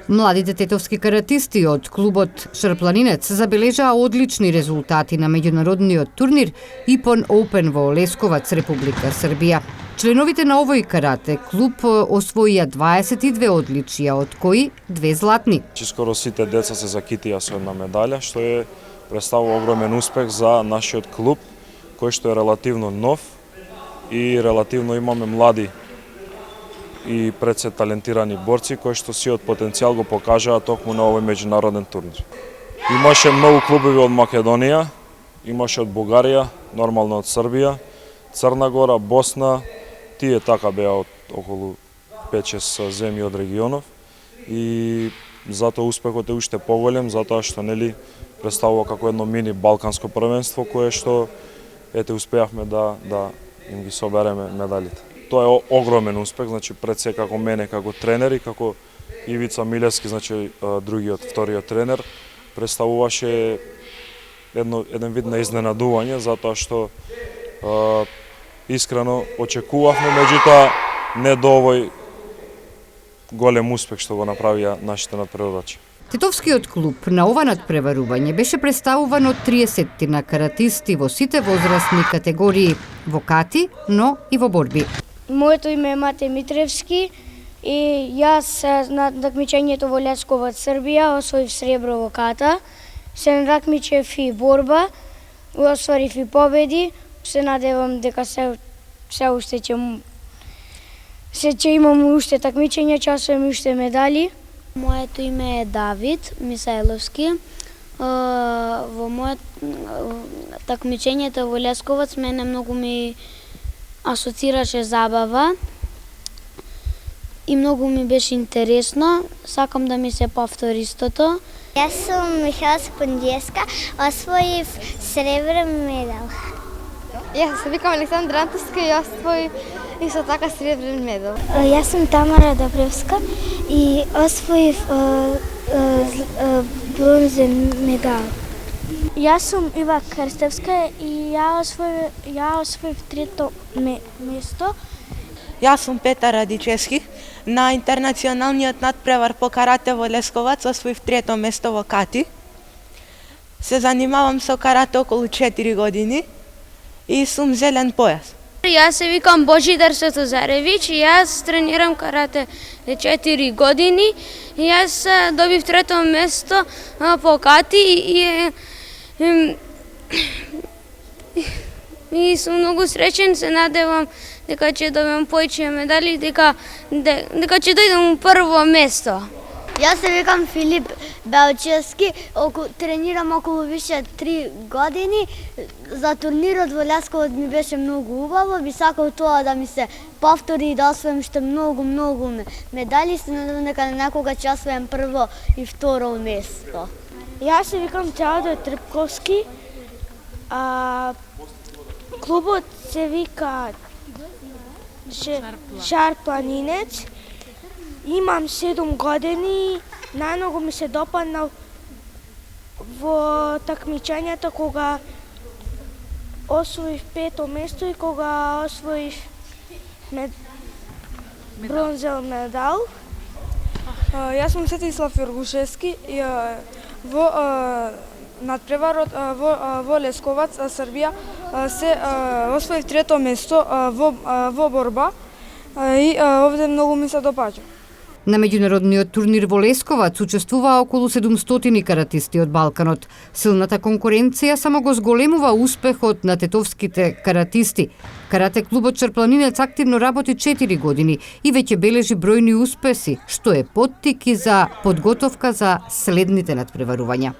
Младите тетовски каратисти од клубот Шарпланинец забележаа одлични резултати на меѓународниот турнир Ипон Оупен во Лесковац, Република Србија. Членовите на овој карате клуб освоија 22 одличија, од кои 2 златни. Скоро сите деца се закитија со една медаља, што е представува огромен успех за нашиот клуб, кој што е релативно нов и релативно имаме млади и пред се талентирани борци кои што сиот потенцијал го покажаа токму на овој меѓународен турнир. Имаше многу клубови од Македонија, имаше од Бугарија, нормално од Србија, Црна Гора, Босна, тие така беа од околу 5-6 земји од регионов и затоа успехот е уште поголем, затоа што нели представува како едно мини балканско првенство кое што ете успеавме да им ги собереме медалите. Тоа е огромен успех, значи пред се како мене како тренер и како Ивица Милевски, значи вториот тренер, представуваше еден вид на изненадување затоа што искрено очекувавме, меѓутоа не до овој голем успех што го направија нашите надпреварувачи. Тетовскиот клуб на ова надпреварување беше представуван од 30 каратисти во сите возрастни категории, во кати, но и во борби. Моето име е Мате Митревски и јас на такмичењето во Лесковац, Србија, освоив сребро во ката, се такмичев и борба, осварив и победи, се надевам дека се уште ќе имам уште такмичења, часове и уште медали. Моето име е Давид Мисајловски. Во моето такмичењето во Лесковац мене многу ми асоцираше забава и многу ми беше интересно. Сакам да ми се повтори истото. Јас сум Михаела Спондиевска, освоив сребрен медал. Јас се викам Александра Антовска и освоив исто така сребрен медал. Јас сум Тамара Добревска и освоив бронзен медал. Јас сум Ива Крстевска и ја освоив трето место. Јас сум Петар Радичевски. На интернационалниот надпревар по карате во Лесковац освоив трето место во кати. Се занимавам со карате околу 4 години и сум зелен појас. Јас се викам Божидар Светозаревиќ и јас тренирам карате 4 години. Јас добив трето место по кати и сум многу среќен, се надевам дека ќе добиам повеќе медали, дека ќе дојдам прво место. Јас се викам Филип Белчевски, тренирам околу више 3 години. За турнирот во Лесковац ми беше многу убаво, би сакал тоа да ми се повтори и да освоим уште многу медали, се надевам дека некога ќе освоим прво и второ место. Јас се викам Теодор Трипковски, клубот се вика Шарпланинец. Имам 7 години, најмногу ми се допадна во такмичењето кога освоив 5-то место и кога освоив бронзен медал. Јас сум Светислав Јоргушевски и во надпреварот во Лесковац, Србија, се освоив трето место во борба и овде многу ми се допаѓа. На меѓународниот турнир во Лесковац учествуваа околу 700 каратисти од Балканот. Силната конкуренција само го зголемува успехот на тетовските каратисти. Карате клубот Шарпланинец активно работи 4 години и веќе бележи бројни успеси, што е поттик и за подготовка за следните надпреварувања.